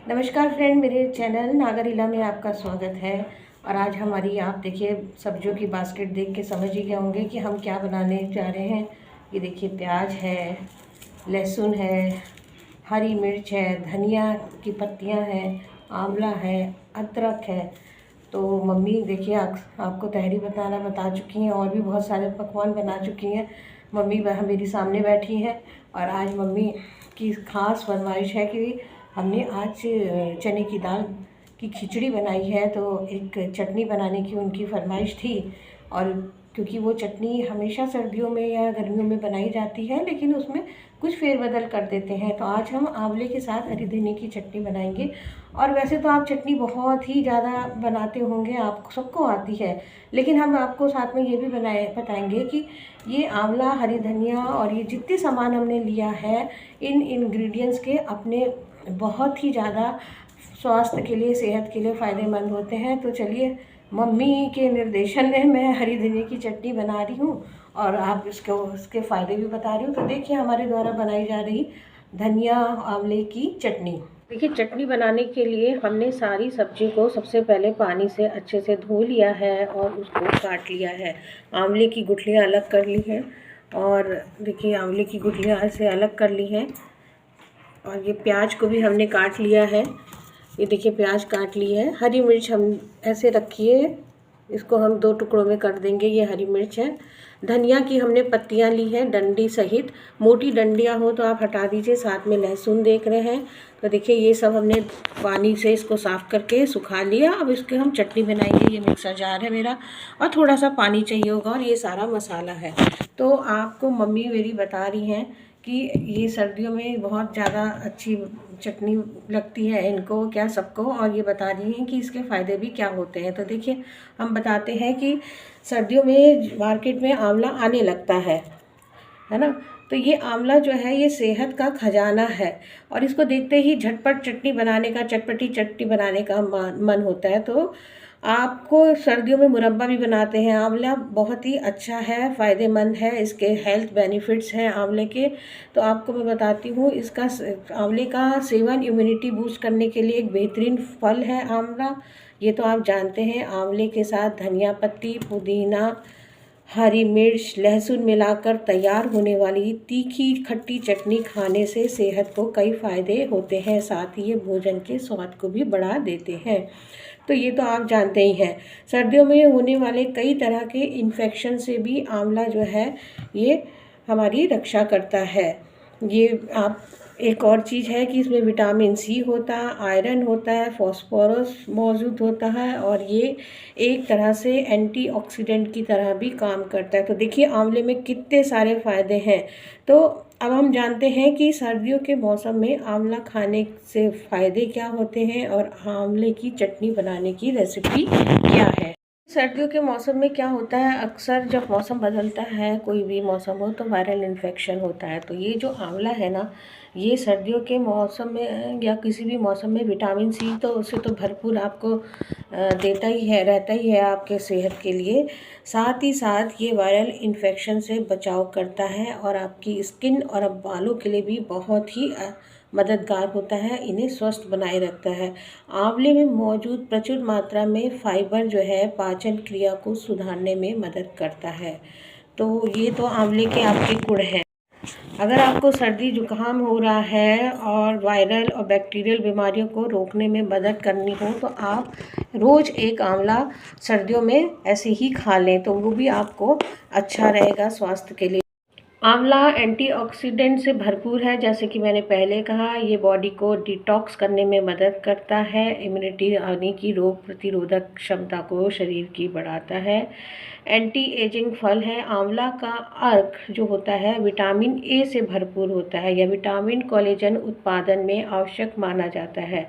नमस्कार फ्रेंड, मेरे चैनल नागरिला में आपका स्वागत है। और आज हमारी आप देखिए सब्जियों की बास्केट देख के समझ ही गए होंगे कि हम क्या बनाने जा रहे हैं। ये देखिए प्याज है, लहसुन है, हरी मिर्च है, धनिया की पत्तियां हैं, आंवला है, अदरक है। तो मम्मी देखिए आपको तहरी बताना बता चुकी हैं और भी बहुत सारे पकवान बना चुकी हैं। मम्मी वह मेरी सामने बैठी हैं और आज मम्मी की ख़ास फरमाइश है कि हमने आज चने की दाल की खिचड़ी बनाई है। तो एक चटनी बनाने की उनकी फरमाइश थी। और क्योंकि वो चटनी हमेशा सर्दियों में या गर्मियों में बनाई जाती है, लेकिन उसमें कुछ फेरबदल कर देते हैं। तो आज हम आंवले के साथ हरी धनिया की चटनी बनाएंगे। और वैसे तो आप चटनी बहुत ही ज़्यादा बनाते होंगे, आप सबको आती है, लेकिन हम आपको साथ में ये भी बताएंगे कि ये आंवला, हरी धनिया और ये जितने सामान हमने लिया है, इन इंग्रेडिएंट्स के अपने बहुत ही ज़्यादा स्वास्थ्य के लिए, सेहत के लिए फ़ायदेमंद होते हैं। तो चलिए, मम्मी के निर्देशन में मैं हरी धनिया की चटनी बना रही हूँ और आप उसके फ़ायदे भी बता रही हूँ। तो देखिए हमारे द्वारा बनाई जा रही धनिया आंवले की चटनी। देखिए, चटनी बनाने के लिए हमने सारी सब्जी को सबसे पहले पानी से अच्छे से धो लिया है और उसको काट लिया है। आंवले की गुठलियाँ अलग कर ली हैं और देखिए आंवले की गुठलियाँ ऐसे अलग कर ली हैं। और ये प्याज को भी हमने काट लिया है। ये देखिए प्याज काट ली है। हरी मिर्च हम ऐसे रखिए, इसको हम 2 टुकड़ों में कर देंगे। ये हरी मिर्च है। धनिया की हमने पत्तियां ली हैं डंडी सहित। मोटी डंडियां हो तो आप हटा दीजिए। साथ में लहसुन देख रहे हैं। तो देखिए ये सब हमने पानी से इसको साफ़ करके सुखा लिया। अब इसके हम चटनी बनाएंगे। ये मिक्सर जार है मेरा और थोड़ा सा पानी चाहिए होगा और ये सारा मसाला है। तो आपको मम्मी मेरी बता रही हैं कि ये सर्दियों में बहुत ज़्यादा अच्छी चटनी लगती है इनको, क्या सबको, और ये बता रही हैं कि इसके फ़ायदे भी क्या होते हैं। तो देखिए हम बताते हैं कि सर्दियों में मार्केट में आंवला आने लगता है ना। तो ये आंवला जो है ये सेहत का खजाना है और इसको देखते ही झटपट चटनी बनाने का, चटपटी चटनी बनाने का मन होता है। तो आपको सर्दियों में मुरब्बा भी बनाते हैं। आंवला बहुत ही अच्छा है, फ़ायदेमंद है, इसके हेल्थ बेनिफिट्स हैं आंवले के। तो आपको मैं बताती हूँ, इसका आंवले का सेवन इम्यूनिटी बूस्ट करने के लिए एक बेहतरीन फल है आंवला। ये तो आप जानते हैं। आंवले के साथ धनिया पत्ती, पुदीना, हरी मिर्च, लहसुन मिलाकर तैयार होने वाली तीखी खट्टी चटनी खाने से सेहत को कई फ़ायदे होते हैं। साथ ही ये भोजन के स्वाद को भी बढ़ा देते हैं। तो ये तो आप जानते ही हैं। सर्दियों में होने वाले कई तरह के इन्फेक्शन से भी आंवला जो है ये हमारी रक्षा करता है। ये आप एक और चीज़ है कि इसमें विटामिन सी होता है, आयरन होता है, फास्फोरस मौजूद होता है और ये एक तरह से एंटीऑक्सीडेंट की तरह भी काम करता है। तो देखिए आंवले में कितने सारे फ़ायदे हैं। तो अब हम जानते हैं कि सर्दियों के मौसम में आंवला खाने से फ़ायदे क्या होते हैं और आंवले की चटनी बनाने की रेसिपी क्या है। सर्दियों के मौसम में क्या होता है, अक्सर जब मौसम बदलता है, कोई भी मौसम हो, तो वायरल इन्फेक्शन होता है। तो ये जो आंवला है ना, ये सर्दियों के मौसम में या किसी भी मौसम में विटामिन सी तो उसे तो भरपूर आपको देता ही है, रहता ही है आपके सेहत के लिए। साथ ही साथ ये वायरल इन्फेक्शन से बचाव करता है और आपकी स्किन और बालों के लिए भी बहुत ही मददगार होता है, इन्हें स्वस्थ बनाए रखता है। आंवले में मौजूद प्रचुर मात्रा में फाइबर जो है पाचन क्रिया को सुधारने में मदद करता है। तो ये तो आंवले के आपके गुण हैं। अगर आपको सर्दी जुकाम हो रहा है और वायरल और बैक्टीरियल बीमारियों को रोकने में मदद करनी हो, तो आप रोज़ एक आंवला सर्दियों में ऐसे ही खा लें, तो वो भी आपको अच्छा रहेगा स्वास्थ्य के लिए। आंवला एंटीऑक्सीडेंट से भरपूर है। जैसे कि मैंने पहले कहा, ये बॉडी को डिटॉक्स करने में मदद करता है, इम्यूनिटी यानी कि रोग प्रतिरोधक क्षमता को शरीर की बढ़ाता है। एंटी एजिंग फल है। आंवला का अर्क जो होता है विटामिन ए से भरपूर होता है या विटामिन कोलेजन उत्पादन में आवश्यक माना जाता है।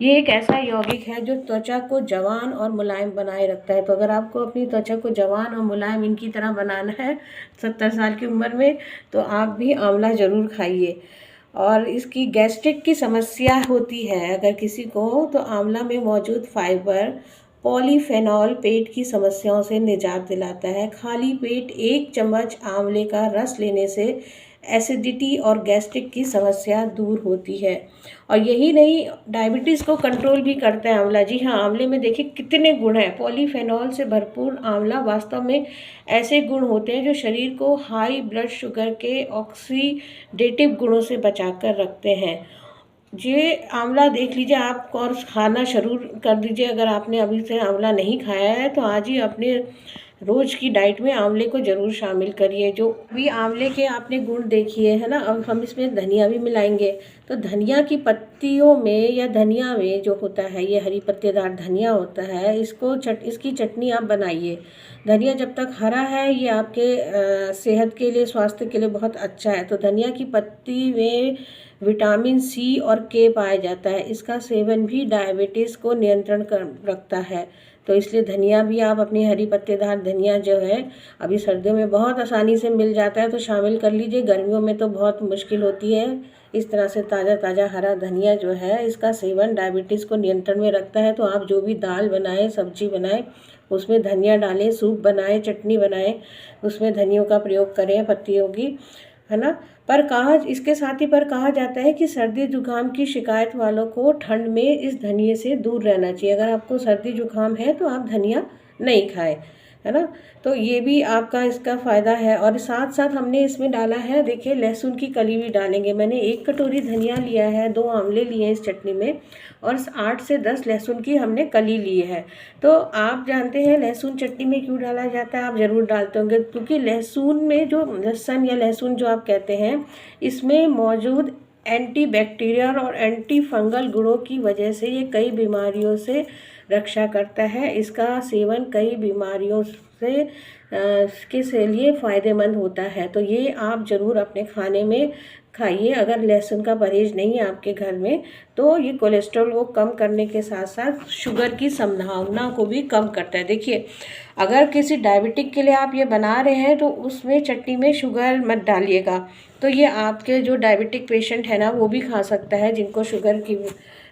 ये एक ऐसा यौगिक है जो त्वचा को जवान और मुलायम बनाए रखता है। तो अगर आपको अपनी त्वचा को जवान और मुलायम इनकी तरह बनाना है 70 साल की उम्र में, तो आप भी आंवला ज़रूर खाइए। और इसकी गैस्ट्रिक की समस्या होती है अगर किसी को, तो आंवला में मौजूद फाइबर पॉलीफेनॉल पेट की समस्याओं से निजात दिलाता है। खाली पेट 1 चम्मच आंवले का रस लेने से एसिडिटी और गैस्ट्रिक की समस्या दूर होती है। और यही नहीं, डायबिटीज़ को कंट्रोल भी करता है आंवला। जी हाँ, आंवले में देखिए कितने गुण हैं। पॉलीफेनॉल से भरपूर आंवला वास्तव में ऐसे गुण होते हैं जो शरीर को हाई ब्लड शुगर के ऑक्सीडेटिव गुणों से बचा कर रखते हैं। ये आंवला देख लीजिए आप, और खाना शुरू कर दीजिए। अगर आपने अभी से आंवला नहीं खाया है तो आज ही अपने रोज़ की डाइट में आंवले को ज़रूर शामिल करिए। जो भी आंवले के आपने गुण देखिए है ना, अब हम इसमें धनिया भी मिलाएंगे। तो धनिया की पत्तियों में या धनिया में जो होता है, ये हरी पत्तेदार धनिया होता है, इसकी चटनी आप बनाइए। धनिया जब तक हरा है ये आपके सेहत के लिए, स्वास्थ्य के लिए बहुत अच्छा है। तो धनिया की पत्ती में विटामिन सी और के पाया जाता है। इसका सेवन भी डायबिटीज़ को नियंत्रण कर रखता है। तो इसलिए धनिया भी आप अपनी हरी पत्तेदार धनिया जो है, अभी सर्दियों में बहुत आसानी से मिल जाता है तो शामिल कर लीजिए। गर्मियों में तो बहुत मुश्किल होती है। इस तरह से ताज़ा ताज़ा हरा धनिया जो है, इसका सेवन डायबिटीज़ को नियंत्रण में रखता है। तो आप जो भी दाल बनाएं, सब्जी बनाएं, उसमें धनिया डालें, सूप बनाएं, चटनी बनाएं, उसमें धनियों का प्रयोग करें, पत्तियों की, है ना। इसके साथ ही पर कहा जाता है कि सर्दी जुकाम की शिकायत वालों को ठंड में इस धनिये से दूर रहना चाहिए। अगर आपको सर्दी जुकाम है तो आप धनिया नहीं खाएं, है ना। तो ये भी आपका इसका फ़ायदा है। और साथ साथ हमने इसमें डाला है, देखिए लहसुन की कली भी डालेंगे। मैंने 1 कटोरी धनिया लिया है, 2 आंवले लिए हैं इस चटनी में, और 8 से 10 लहसुन की हमने कली ली है। तो आप जानते हैं लहसुन चटनी में क्यों डाला जाता है, आप ज़रूर डालते होंगे, क्योंकि लहसुन में जो लहसुन या लहसुन जो आप कहते हैं, इसमें मौजूद एंटी बैक्टीरियल और एंटी फंगल गुणों की वजह से ये कई बीमारियों से रक्षा करता है। इसका सेवन कई बीमारियों से के लिए फ़ायदेमंद होता है। तो ये आप ज़रूर अपने खाने में खाइए। अगर लहसुन का परहेज नहीं है आपके घर में तो ये कोलेस्ट्रॉल को कम करने के साथ साथ शुगर की संभावना को भी कम करता है। देखिए, अगर किसी डायबिटिक के लिए आप ये बना रहे हैं तो उसमें चटनी में शुगर मत डालिएगा। तो ये आपके जो डायबिटिक पेशेंट है ना, वो भी खा सकता है, जिनको शुगर की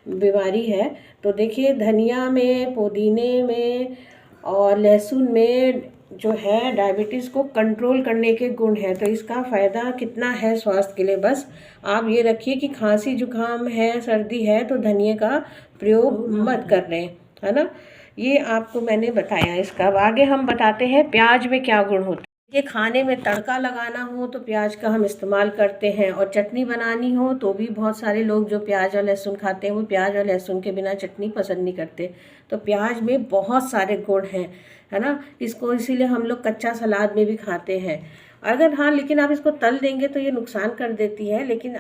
बीमारी है। तो देखिए, धनिया में, पुदीने में और लहसुन में जो है डायबिटीज़ को कंट्रोल करने के गुण हैं। तो इसका फ़ायदा कितना है स्वास्थ्य के लिए, बस आप ये रखिए कि खांसी जुकाम है, सर्दी है तो धनिया का प्रयोग मत कर रहे हैं, है ना। ये आपको मैंने बताया। इसका अब आगे हम बताते हैं प्याज में क्या गुण होते हैं। ये खाने में तड़का लगाना हो तो प्याज का हम इस्तेमाल करते हैं, और चटनी बनानी हो तो भी बहुत सारे लोग जो प्याज और लहसुन खाते हैं वो प्याज और लहसुन के बिना चटनी पसंद नहीं करते। तो प्याज में बहुत सारे गुण हैं, है ना। इसको इसीलिए हम लोग कच्चा सलाद में भी खाते हैं। अगर हाँ, लेकिन आप इसको तल देंगे तो ये नुकसान कर देती है, लेकिन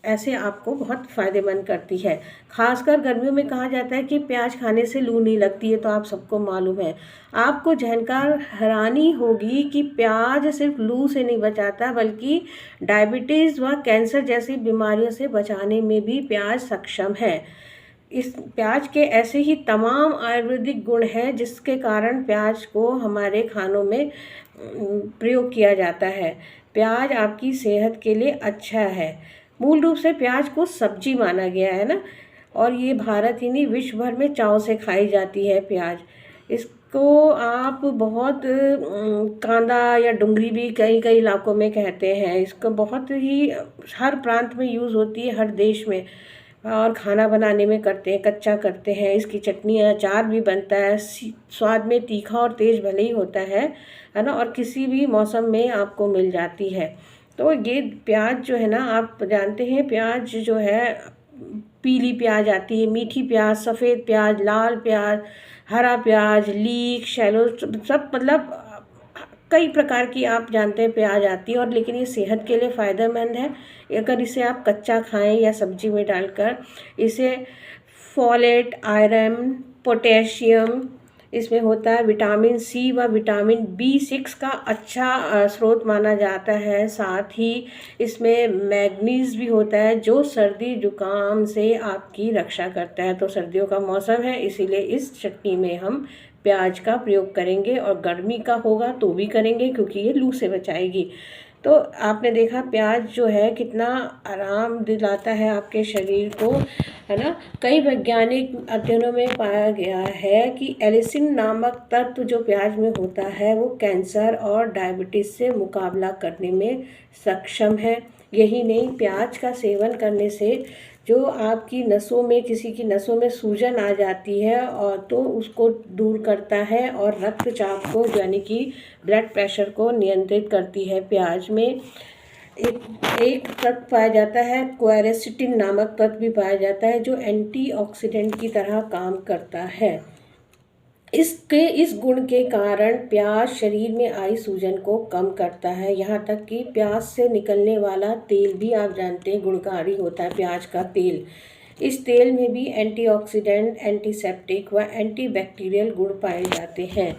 ऐसे आपको बहुत फ़ायदेमंद करती है। खासकर गर्मियों में कहा जाता है कि प्याज खाने से लू नहीं लगती है, तो आप सबको मालूम है। आपको जानकर हैरानी होगी कि प्याज सिर्फ लू से नहीं बचाता, बल्कि डायबिटीज़ व कैंसर जैसी बीमारियों से बचाने में भी प्याज सक्षम है। इस प्याज के ऐसे ही तमाम आयुर्वेदिक गुण हैं जिसके कारण प्याज को हमारे खानों में प्रयोग किया जाता है। प्याज आपकी सेहत के लिए अच्छा है। मूल रूप से प्याज को सब्जी माना गया है ना, और ये भारत ही नहीं विश्व भर में चाव से खाई जाती है प्याज। इसको आप बहुत कांदा या डुंगरी भी कई कई इलाकों में कहते हैं। इसको बहुत ही हर प्रांत में यूज़ होती है, हर देश में, और खाना बनाने में करते हैं, कच्चा करते हैं। इसकी चटनी, अचार भी बनता है। स्वाद में तीखा और तेज भले ही होता है ना, और किसी भी मौसम में आपको मिल जाती है। तो ये प्याज जो है ना, आप जानते हैं प्याज जो है, पीली प्याज आती है, मीठी प्याज, सफ़ेद प्याज, लाल प्याज, हरा प्याज, लीक, शैलो, सब मतलब कई प्रकार की आप जानते हैं प्याज आती है। और लेकिन ये सेहत के लिए फ़ायदेमंद है। अगर इसे आप कच्चा खाएं या सब्जी में डालकर, इसे फोलेट, आयरन, पोटेशियम इसमें होता है। विटामिन सी व विटामिन B6 का अच्छा स्रोत माना जाता है। साथ ही इसमें मैग्नीज भी होता है जो सर्दी जुकाम से आपकी रक्षा करता है। तो सर्दियों का मौसम है, इसीलिए इस चटनी में हम प्याज का प्रयोग करेंगे, और गर्मी का होगा तो भी करेंगे क्योंकि ये लू से बचाएगी। तो आपने देखा प्याज जो है कितना आराम दिलाता है आपके शरीर को, है ना। कई वैज्ञानिक अध्ययनों में पाया गया है कि एलिसिन नामक तत्व जो प्याज में होता है वो कैंसर और डायबिटीज़ से मुकाबला करने में सक्षम है। यही नहीं, प्याज का सेवन करने से जो आपकी नसों में, किसी की नसों में सूजन आ जाती है और तो उसको दूर करता है, और रक्तचाप को यानी कि ब्लड प्रेशर को नियंत्रित करती है। प्याज में एक तत्व पाया जाता है, क्वेरेसिटिन नामक तत्व भी पाया जाता है, जो एंटीऑक्सीडेंट की तरह काम करता है। इस गुण के कारण प्याज शरीर में आई सूजन को कम करता है। यहाँ तक कि प्याज से निकलने वाला तेल भी आप जानते हैं गुणकारी होता है, प्याज का तेल। इस तेल में भी एंटीऑक्सीडेंट, एंटीसेप्टिक व एंटीबैक्टीरियल गुण पाए जाते हैं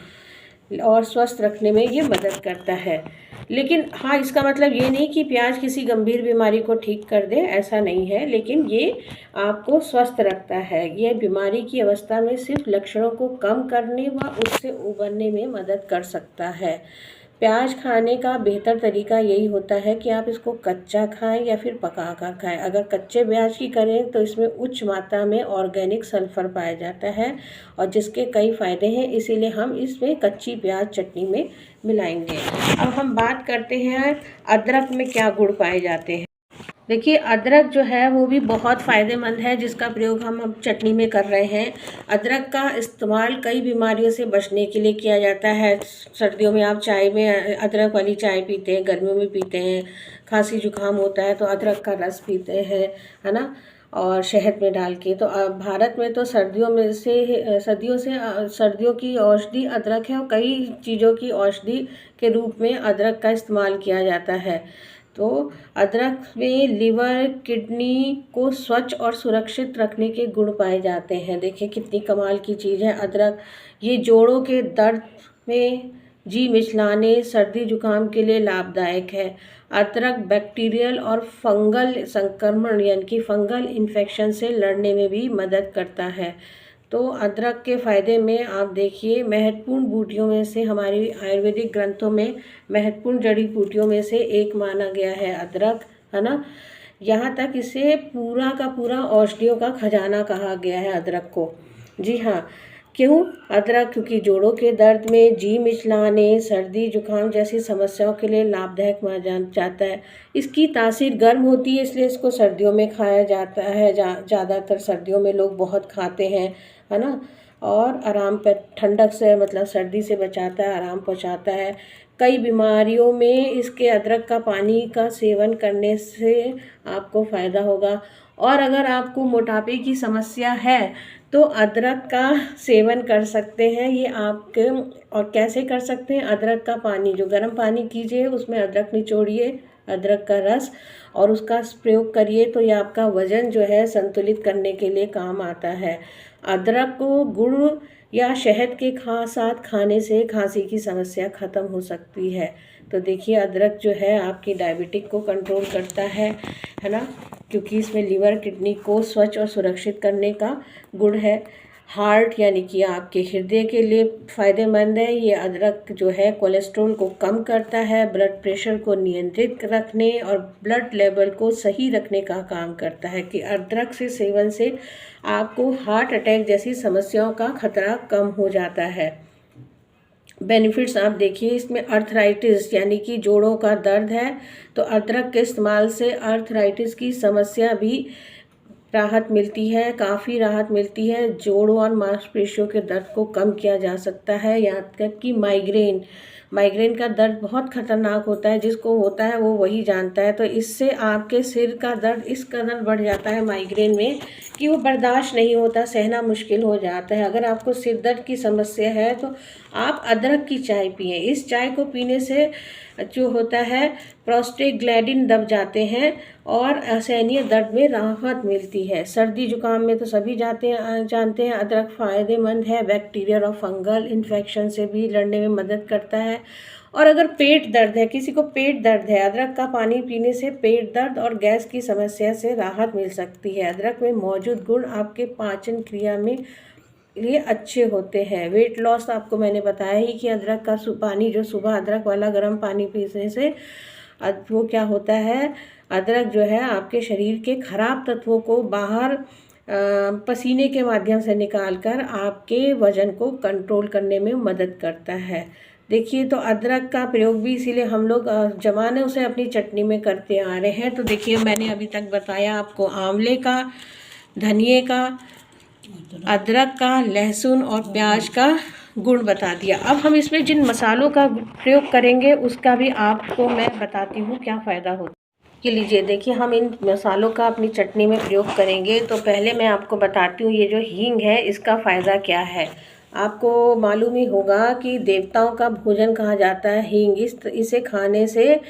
और स्वस्थ रखने में ये मदद करता है। लेकिन हाँ, इसका मतलब ये नहीं कि प्याज किसी गंभीर बीमारी को ठीक कर दे, ऐसा नहीं है, लेकिन ये आपको स्वस्थ रखता है। ये बीमारी की अवस्था में सिर्फ लक्षणों को कम करने व उससे उबरने में मदद कर सकता है। प्याज खाने का बेहतर तरीका यही होता है कि आप इसको कच्चा खाएं या फिर पका कर खाएं। अगर कच्चे प्याज की करें तो इसमें उच्च मात्रा में ऑर्गेनिक सल्फर पाया जाता है और जिसके कई फ़ायदे हैं, इसीलिए हम इसमें कच्ची प्याज चटनी में मिलाएंगे। अब हम बात करते हैं अदरक में क्या गुण पाए जाते हैं। देखिए, अदरक जो है वो भी बहुत फ़ायदेमंद है, जिसका प्रयोग हम चटनी में कर रहे हैं। अदरक का इस्तेमाल कई बीमारियों से बचने के लिए किया जाता है। सर्दियों में आप चाय में अदरक वाली चाय पीते हैं, गर्मियों में पीते हैं, खांसी जुकाम होता है तो अदरक का रस पीते हैं, है ना, और शहद में डाल के। तो भारत में तो सर्दियों की औषधि अदरक है और कई चीज़ों की औषधि के रूप में अदरक का इस्तेमाल किया जाता है। तो अदरक में लिवर, किडनी को स्वच्छ और सुरक्षित रखने के गुण पाए जाते हैं। देखिए कितनी कमाल की चीज़ है अदरक। ये जोड़ों के दर्द में, जी मिचलाने, सर्दी जुकाम के लिए लाभदायक है। अदरक बैक्टीरियल और फंगल संक्रमण यानी कि फंगल इन्फेक्शन से लड़ने में भी मदद करता है। तो अदरक के फ़ायदे में आप देखिए, महत्वपूर्ण बूटियों में से, हमारी आयुर्वेदिक ग्रंथों में महत्वपूर्ण जड़ी बूटियों में से एक माना गया है अदरक, है ना। यहाँ तक इसे पूरा का पूरा औषधियों का खजाना कहा गया है अदरक को। जी हाँ, क्यों? अदरक क्योंकि जोड़ों के दर्द में, जी मिचलाने, सर्दी जुकाम जैसी समस्याओं के लिए लाभदायक माना जाता है। इसकी तासीर गर्म होती है, इसलिए इसको सर्दियों में खाया जाता है। ज़्यादातर सर्दियों में लोग बहुत खाते हैं, है ना। और आराम पर, ठंडक से मतलब सर्दी से बचाता है, आराम पहुंचाता है। कई बीमारियों में इसके अदरक का पानी का सेवन करने से आपको फ़ायदा होगा। और अगर आपको मोटापे की समस्या है तो अदरक का सेवन कर सकते हैं। ये आपके, और कैसे कर सकते हैं? अदरक का पानी, जो गर्म पानी कीजिए उसमें अदरक निचोड़िए, अदरक का रस, और उसका प्रयोग करिए तो ये आपका वज़न जो है संतुलित करने के लिए काम आता है। अदरक को गुड़ या शहद के साथ खाने से खांसी की समस्या ख़त्म हो सकती है। तो देखिए अदरक जो है आपकी डायबिटिक को कंट्रोल करता है ना, क्योंकि इसमें लिवर, किडनी को स्वच्छ और सुरक्षित करने का गुण है। हार्ट यानी कि आपके हृदय के लिए फ़ायदेमंद है। ये अदरक जो है कोलेस्ट्रॉल को कम करता है, ब्लड प्रेशर को नियंत्रित रखने और ब्लड लेवल को सही रखने का काम करता है। कि अदरक से सेवन से आपको हार्ट अटैक जैसी समस्याओं का खतरा कम हो जाता है। बेनिफिट्स आप देखिए, इसमें अर्थराइटिस यानी कि जोड़ों का दर्द है तो अदरक के इस्तेमाल से अर्थराइटिस की समस्या भी राहत मिलती है, काफ़ी राहत मिलती है। जोड़ों और मांसपेशियों के दर्द को कम किया जा सकता है। यहाँ तक कि माइग्रेन का दर्द बहुत खतरनाक होता है, जिसको होता है वो वही जानता है। तो इससे आपके सिर का दर्द इस कदर बढ़ जाता है माइग्रेन में कि वो बर्दाश्त नहीं होता, सहना मुश्किल हो जाता है। अगर आपको सिर दर्द की समस्या है तो आप अदरक की चाय पिएं। इस चाय को पीने से जो होता है प्रोस्टेग्लैंडिन दब जाते हैं और असहनीय दर्द में राहत मिलती है। सर्दी जुकाम में तो सभी जानते हैं अदरक फ़ायदेमंद है। बैक्टीरियल और फंगल इन्फेक्शन से भी लड़ने में मदद करता है। और अगर पेट दर्द है, किसी को पेट दर्द है, अदरक का पानी पीने से पेट दर्द और गैस की समस्या से राहत मिल सकती है। अदरक में मौजूद गुण आपके पाचन क्रिया में लिए अच्छे होते हैं। वेट लॉस आपको मैंने बताया ही कि अदरक का पानी, जो सुबह अदरक वाला गर्म पानी पीने से वो क्या होता है, अदरक जो है आपके शरीर के खराब तत्वों को बाहर पसीने के माध्यम से निकालकर आपके वज़न को कंट्रोल करने में मदद करता है। देखिए, तो अदरक का प्रयोग भी इसीलिए हम लोग ज़मानों से अपनी चटनी में करते आ रहे हैं। तो देखिए, मैंने अभी तक बताया आपको आंवले का, धनिए का, अदरक का, लहसुन और प्याज का गुण बता दिया। अब हम इसमें जिन मसालों का प्रयोग करेंगे उसका भी आपको मैं बताती हूँ क्या फ़ायदा होता है। ये लीजिए, देखिए हम इन मसालों का अपनी चटनी में प्रयोग करेंगे। तो पहले मैं आपको बताती हूँ ये जो हींग है इसका फ़ायदा क्या है। आपको मालूम ही होगा कि देवताओं का भोजन कहा जाता है हींग। इसे खाने से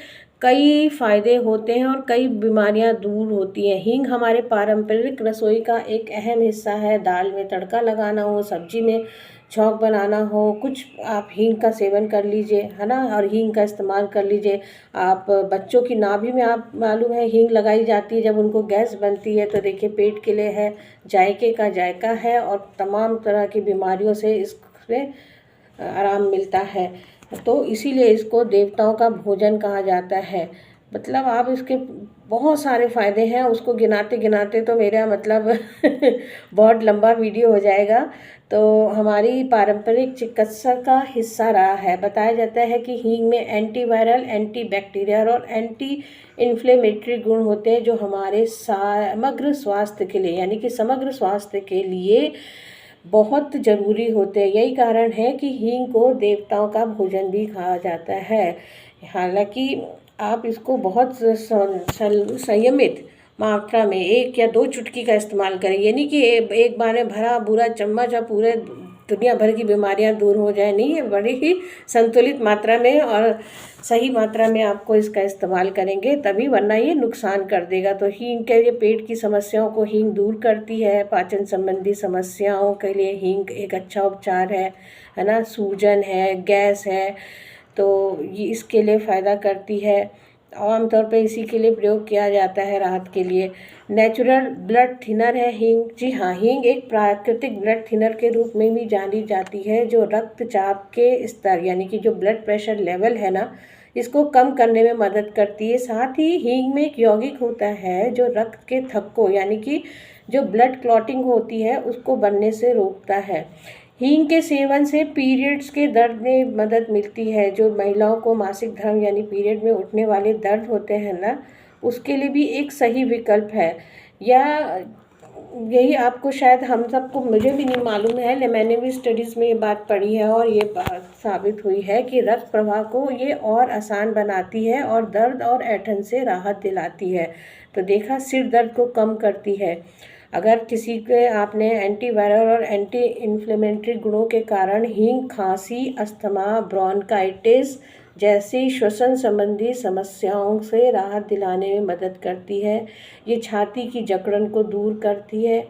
कई फ़ायदे होते हैं और कई बीमारियां दूर होती हैं। हींग हमारे पारंपरिक रसोई का एक अहम हिस्सा है। दाल में तड़का लगाना हो, सब्जी में छौंक बनाना हो, कुछ आप हींग का सेवन कर लीजिए, है ना, और हींग का इस्तेमाल कर लीजिए। आप बच्चों की नाभि में, आप मालूम है हींग लगाई जाती है जब उनको गैस बनती है। तो देखिए, पेट के लिए है, जायके का जायका है और तमाम तरह की बीमारियों से इससे आराम मिलता है। तो इसीलिए इसको देवताओं का भोजन कहा जाता है। मतलब आप इसके बहुत सारे फ़ायदे हैं, उसको गिनाते गिनाते तो मेरा मतलब बहुत लंबा वीडियो हो जाएगा। तो हमारी पारंपरिक चिकित्सा का हिस्सा रहा है। बताया जाता है कि हींग में एंटीवायरल, एंटी बैक्टीरियल और एंटी इन्फ्लेमेटरी गुण होते हैं जो हमारे समग्र स्वास्थ्य के लिए, यानी कि समग्र स्वास्थ्य के लिए बहुत ज़रूरी होते हैं। यही कारण है कि हींग को देवताओं का भोजन भी कहा जाता है। हालांकि आप इसको बहुत संयमित मात्रा में 1 या 2 चुटकी का इस्तेमाल करें। यानी कि एक बार में भरा पूरा चम्मच और पूरे दुनिया भर की बीमारियां दूर हो जाए, नहीं है, बड़ी ही संतुलित मात्रा में और सही मात्रा में आपको इसका इस्तेमाल करेंगे तभी, वरना ये नुकसान कर देगा। तो हींग के लिए पेट की समस्याओं को हींग दूर करती है। पाचन संबंधी समस्याओं के लिए हींग एक अच्छा उपचार है ना। सूजन है, गैस है, तो ये इसके लिए फ़ायदा करती है। आमतौर पे इसी के लिए प्रयोग किया जाता है राहत के लिए। नेचुरल ब्लड थिनर है हींग। जी हाँ, हींग एक प्राकृतिक ब्लड थिनर के रूप में भी जानी जाती है जो रक्तचाप के स्तर, यानी कि जो ब्लड प्रेशर लेवल है ना, इसको कम करने में मदद करती है। साथ ही हींग में एक यौगिक होता है जो रक्त के थक्कों, यानी कि जो ब्लड क्लॉटिंग होती है उसको बनने से रोकता है। हींग के सेवन से पीरियड्स के दर्द में मदद मिलती है। जो महिलाओं को मासिक धर्म यानी पीरियड में उठने वाले दर्द होते हैं ना, उसके लिए भी एक सही विकल्प है। या यही आपको शायद, हम सबको, मुझे भी नहीं मालूम है लेकिन मैंने भी स्टडीज़ में ये बात पढ़ी है और ये बात साबित हुई है कि रक्त प्रवाह को ये और आसान बनाती है और दर्द और ऐंठन से राहत दिलाती है। तो देखा, सिर दर्द को कम करती है। अगर किसी के आपने एंटीवायरल और एंटी इन्फ्लेमेटरी गुणों के कारण हींग खांसी, अस्थमा, ब्रोंकाइटिस जैसी श्वसन संबंधी समस्याओं से राहत दिलाने में मदद करती है। ये छाती की जकड़न को दूर करती है,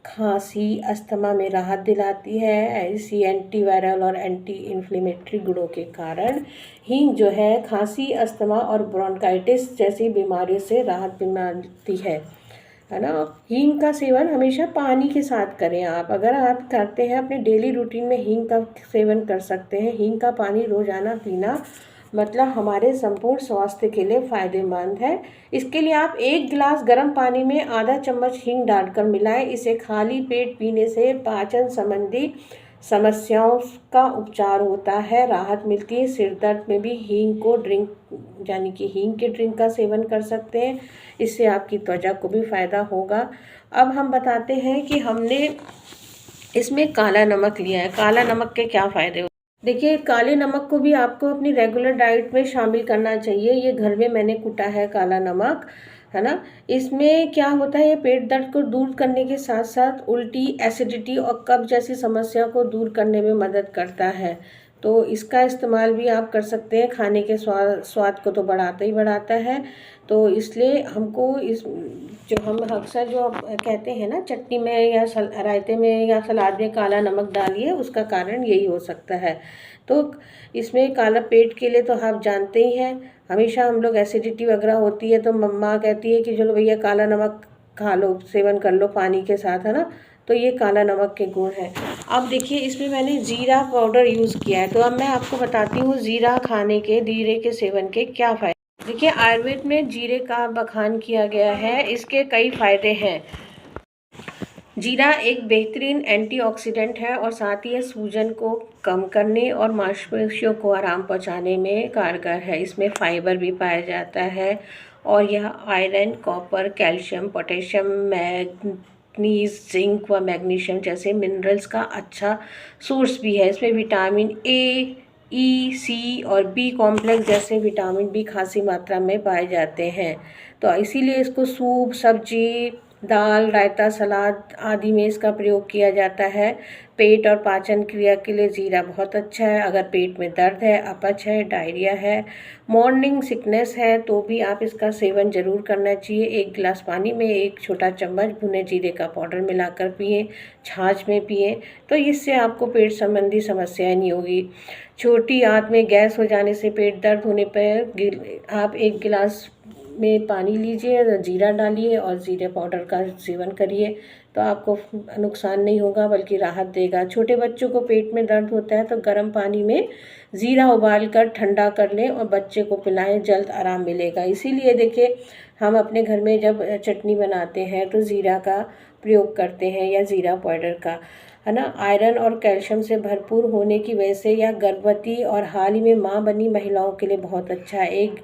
खांसी, अस्थमा में राहत दिलाती है। इसी एंटीवायरल और एंटी इन्फ्लेमेटरी गुणों के कारण हींग जो है खांसी, अस्थमा और ब्रोंकाइटिस जैसी बीमारियों से राहत दिलाती है ना। हींग का सेवन हमेशा पानी के साथ करें। आप अगर आप करते हैं अपने डेली रूटीन में हींग का सेवन कर सकते हैं। हींग का पानी रोज़ाना पीना मतलब हमारे संपूर्ण स्वास्थ्य के लिए फ़ायदेमंद है। इसके लिए आप 1 गिलास गर्म पानी में आधा चम्मच हींग डालकर मिलाएं। इसे खाली पेट पीने से पाचन संबंधी समस्याओं का उपचार होता है, राहत मिलती है। सिर दर्द में भी हींग को ड्रिंक, यानी कि हींग के ड्रिंक का सेवन कर सकते हैं। इससे आपकी त्वचा को भी फ़ायदा होगा। अब हम बताते हैं कि हमने इसमें काला नमक लिया है। काला नमक के क्या फ़ायदे होते हैं। देखिए, काले नमक को भी आपको अपनी रेगुलर डाइट में शामिल करना चाहिए। ये घर में मैंने कूटा है काला नमक, है ना। इसमें क्या होता है, ये पेट दर्द को दूर करने के साथ साथ उल्टी, एसिडिटी और कब्ज जैसी समस्या को दूर करने में मदद करता है। तो इसका इस्तेमाल भी आप कर सकते हैं। खाने के स्वाद को तो बढ़ाता ही बढ़ाता है। तो इसलिए हमको इस, जो हम अक्सर जो कहते हैं ना, चटनी में या रायते में या सलाद में काला नमक डालिए, उसका कारण यही हो सकता है। तो इसमें काला पेट के लिए तो आप जानते ही हैं, हमेशा हम लोग एसिडिटी वगैरह होती है तो मम्मा कहती है कि चलो भैया काला नमक खा लो, सेवन कर लो पानी के साथ, है ना। तो ये काला नमक के गुण हैं। अब देखिए, इसमें मैंने जीरा पाउडर यूज़ किया है। तो अब मैं आपको बताती हूँ जीरा के सेवन के क्या फ़ायदे। देखिए आयुर्वेद में जीरे का बखान किया गया है, इसके कई फायदे हैं। जीरा एक बेहतरीन एंटीऑक्सीडेंट है और साथ ही सूजन को कम करने और मांसपेशियों को आराम पहुंचाने में कारगर है। इसमें फाइबर भी पाया जाता है और यह iron, copper, calcium, potassium, manganese, zinc व मैग्नीशियम जैसे मिनरल्स का अच्छा सोर्स भी है। इसमें विटामिन ए, ई, सी और बी कॉम्प्लेक्स जैसे विटामिन भी खासी मात्रा में पाए जाते हैं। तो इसीलिए इसको सूप, सब्जी, दाल, रायता, सलाद आदि में इसका प्रयोग किया जाता है। पेट और पाचन क्रिया के लिए जीरा बहुत अच्छा है। अगर पेट में दर्द है, अपच है, डायरिया है, मॉर्निंग सिकनेस है तो भी आप इसका सेवन ज़रूर करना चाहिए। 1 गिलास पानी में 1 छोटा चम्मच भुने जीरे का पाउडर मिलाकर पिएं, छाछ में पिएं, तो इससे आपको पेट संबंधी समस्याएं नहीं होगी। छोटी आंत में गैस हो जाने से, पेट दर्द होने पर आप 1 गिलास में पानी लीजिए, जीरा डालिए और जीरे पाउडर का सेवन करिए, तो आपको नुकसान नहीं होगा बल्कि राहत देगा। छोटे बच्चों को पेट में दर्द होता है तो गर्म पानी में जीरा उबाल कर ठंडा कर लें और बच्चे को पिलाएं, जल्द आराम मिलेगा। इसीलिए देखिए हम अपने घर में जब चटनी बनाते हैं तो जीरा का प्रयोग करते हैं या जीरा पाउडर का, है ना। आयरन और कैल्शियम से भरपूर होने की वजह से यह गर्भवती और हाल ही में माँ बनी महिलाओं के लिए बहुत अच्छा है। एक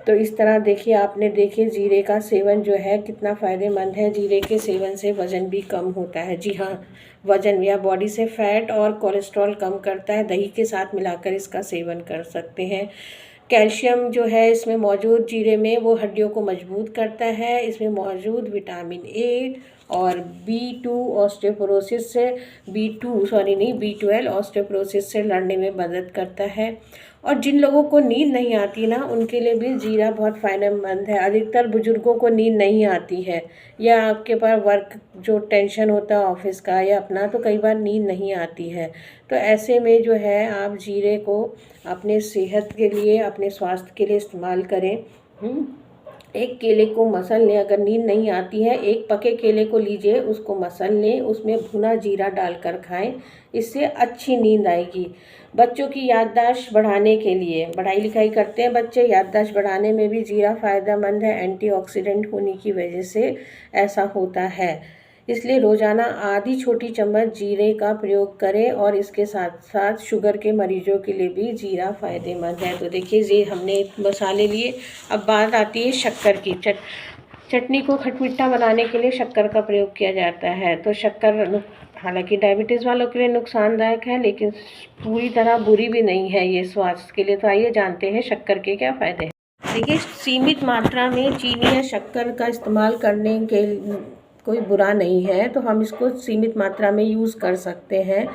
तो इस तरह देखिए आपने जीरे का सेवन जो है कितना फ़ायदेमंद है। जीरे के सेवन से वज़न भी कम होता है। जी हाँ, वज़न या बॉडी से फैट और कोलेस्ट्रॉल कम करता है। दही के साथ मिलाकर इसका सेवन कर सकते हैं। कैल्शियम जो है इसमें मौजूद जीरे में वो हड्डियों को मजबूत करता है। इसमें मौजूद विटामिन ए और B12 ऑस्टियोपोरोसिस से लड़ने में मदद करता है। और जिन लोगों को नींद नहीं आती ना, उनके लिए भी जीरा बहुत फ़ायदेमंद है। अधिकतर बुजुर्गों को नींद नहीं आती है या आपके पास वर्क जो टेंशन होता है ऑफिस का या अपना, तो कई बार नींद नहीं आती है। तो ऐसे में जो है आप जीरे को अपने सेहत के लिए, अपने स्वास्थ्य के लिए इस्तेमाल करें। एक केले को मसल लें, अगर नींद नहीं आती है, एक पके केले को लीजिए, उसको मसल लें, उसमें भुना जीरा डालकर खाएं, इससे अच्छी नींद आएगी। बच्चों की याददाश्त बढ़ाने के लिए, पढ़ाई लिखाई करते हैं बच्चे, याददाश्त बढ़ाने में भी जीरा फ़ायदेमंद है। एंटीऑक्सीडेंट होने की वजह से ऐसा होता है। इसलिए रोज़ाना आधी छोटी चम्मच जीरे का प्रयोग करें और इसके साथ साथ शुगर के मरीजों के लिए भी जीरा फ़ायदेमंद है। तो देखिए ये हमने मसाले लिए। अब बात आती है शक्कर की। चटनी को खटमिठा बनाने के लिए शक्कर का प्रयोग किया जाता है। तो शक्कर हालांकि डायबिटीज़ वालों के लिए नुकसानदायक है, लेकिन पूरी तरह बुरी भी नहीं है ये स्वास्थ्य के लिए। तो आइए जानते हैं शक्कर के क्या फ़ायदे हैं। देखिए सीमित मात्रा में चीनी या शक्कर का इस्तेमाल करने के कोई बुरा नहीं है, तो हम इसको सीमित मात्रा में यूज़ कर सकते हैं।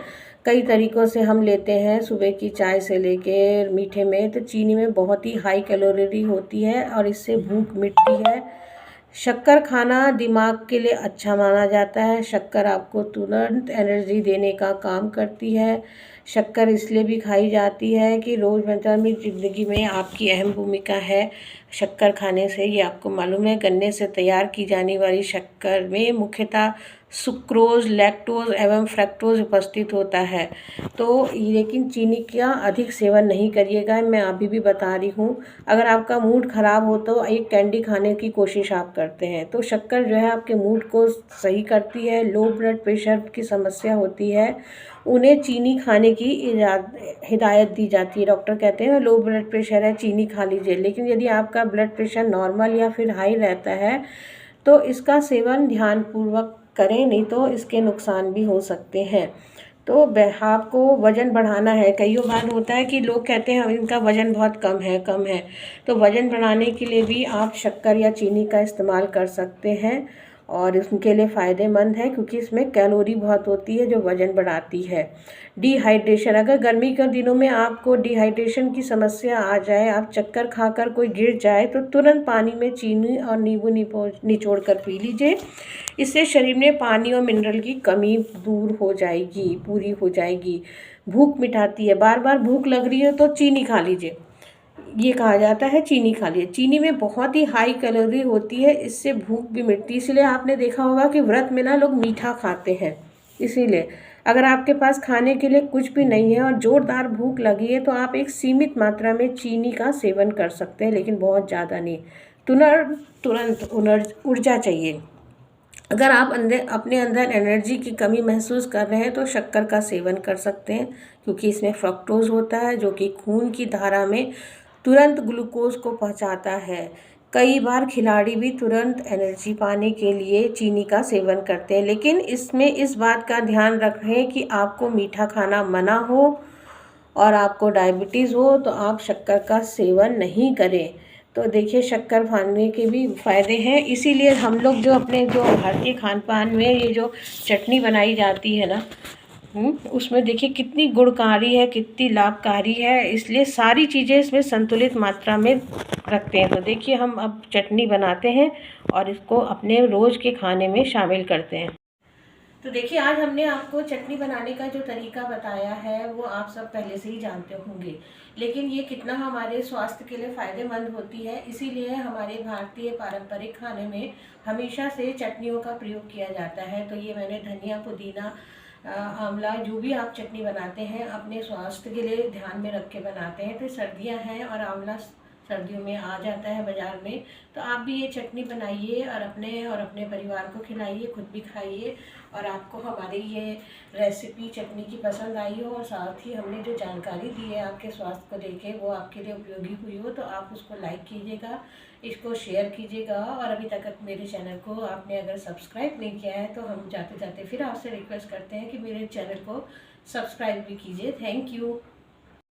कई तरीक़ों से हम लेते हैं, सुबह की चाय से लेकर मीठे में। तो चीनी में बहुत ही हाई कैलोरी होती है और इससे भूख मिटती है। शक्कर खाना दिमाग के लिए अच्छा माना जाता है। शक्कर आपको तुरंत एनर्जी देने का काम करती है। शक्कर इसलिए भी खाई जाती है कि रोज़मर्रा में ज़िंदगी में आपकी अहम भूमिका है शक्कर खाने से। ये आपको मालूम है, गन्ने से तैयार की जाने वाली शक्कर में मुख्यतः सुक्रोज, लैक्टोज एवं फ्रक्टोज उपस्थित होता है। तो लेकिन चीनी का अधिक सेवन नहीं करिएगा, मैं अभी भी बता रही हूँ। अगर आपका मूड ख़राब हो तो एक कैंडी खाने की कोशिश आप करते हैं, तो शक्कर जो है आपके मूड को सही करती है। लो ब्लड प्रेशर की समस्या होती है, उन्हें चीनी खाने की हिदायत दी जाती है। डॉक्टर कहते हैं लो ब्लड प्रेशर है, चीनी खा लीजिए। लेकिन यदि आपका ब्लड प्रेशर नॉर्मल या फिर हाई रहता है तो इसका सेवन ध्यानपूर्वक करें, नहीं तो इसके नुकसान भी हो सकते हैं। तो आपको वज़न बढ़ाना है। कई बार होता है कि लोग कहते हैं इनका वज़न बहुत कम है। तो वज़न बढ़ाने के लिए भी आप शक्कर या चीनी का इस्तेमाल कर सकते हैं और इसके लिए फ़ायदेमंद है, क्योंकि इसमें कैलोरी बहुत होती है जो वज़न बढ़ाती है। डिहाइड्रेशन, अगर गर्मी के दिनों में आपको डिहाइड्रेशन की समस्या आ जाए, आप चक्कर खाकर कोई गिर जाए, तो तुरंत पानी में चीनी और नींबू निचोड़ कर पी लीजिए। इससे शरीर में पानी और मिनरल की कमी दूर हो जाएगी, पूरी हो जाएगी। भूख मिटाती है, बार बार भूख लग रही है तो चीनी खा लीजिए, ये कहा जाता है चीनी खा लिए। चीनी में बहुत ही हाई कैलोरी होती है, इससे भूख भी मिटती है। इसलिए आपने देखा होगा कि व्रत में ना लोग मीठा खाते हैं। इसीलिए अगर आपके पास खाने के लिए कुछ भी नहीं है और ज़ोरदार भूख लगी है तो आप एक सीमित मात्रा में चीनी का सेवन कर सकते हैं, लेकिन बहुत ज़्यादा नहीं। तुरंत ऊर्जा चाहिए। अगर आप अपने अंदर एनर्जी की कमी महसूस कर रहे हैं तो शक्कर का सेवन कर सकते हैं, क्योंकि इसमें फ्रक्टोज होता है जो कि खून की धारा में तुरंत ग्लूकोज को पहुंचाता है। कई बार खिलाड़ी भी तुरंत एनर्जी पाने के लिए चीनी का सेवन करते हैं, लेकिन इसमें इस बात का ध्यान रखें कि आपको मीठा खाना मना हो और आपको डायबिटीज़ हो तो आप शक्कर का सेवन नहीं करें। तो देखिए, शक्कर खाने के भी फ़ायदे हैं, इसीलिए हम लोग जो अपने जो भारतीय खान पान में ये जो चटनी बनाई जाती है ना, उसमें देखिए कितनी गुणकारी है, कितनी लाभकारी है, इसलिए सारी चीज़ें इसमें संतुलित मात्रा में रखते हैं। तो देखिए, हम अब चटनी बनाते हैं और इसको अपने रोज़ के खाने में शामिल करते हैं। तो देखिए, आज हमने आपको चटनी बनाने का जो तरीका बताया है वो आप सब पहले से ही जानते होंगे, लेकिन ये कितना हमारे स्वास्थ्य के लिए फ़ायदेमंद होती है, इसीलिए हमारे भारतीय पारंपरिक खाने में हमेशा से चटनियों का प्रयोग किया जाता है। तो ये मैंने धनिया, पुदीना, आंवला, जो भी आप चटनी बनाते हैं अपने स्वास्थ्य के लिए ध्यान में रख के बनाते हैं। तो सर्दियाँ हैं और आंवला सर्दियों में आ जाता है बाज़ार में, तो आप भी ये चटनी बनाइए और अपने परिवार को खिलाइए, खुद भी खाइए। और आपको हमारी ये रेसिपी चटनी की पसंद आई हो और साथ ही हमने जो जानकारी दी है आपके स्वास्थ्य को लेके वो आपके लिए उपयोगी हुई हो, तो आप उसको लाइक कीजिएगा, इसको शेयर कीजिएगा। और अभी तक मेरे चैनल को आपने अगर सब्सक्राइब नहीं किया है तो हम जाते जाते फिर आपसे रिक्वेस्ट करते हैं कि मेरे चैनल को सब्सक्राइब भी कीजिए। Thank you.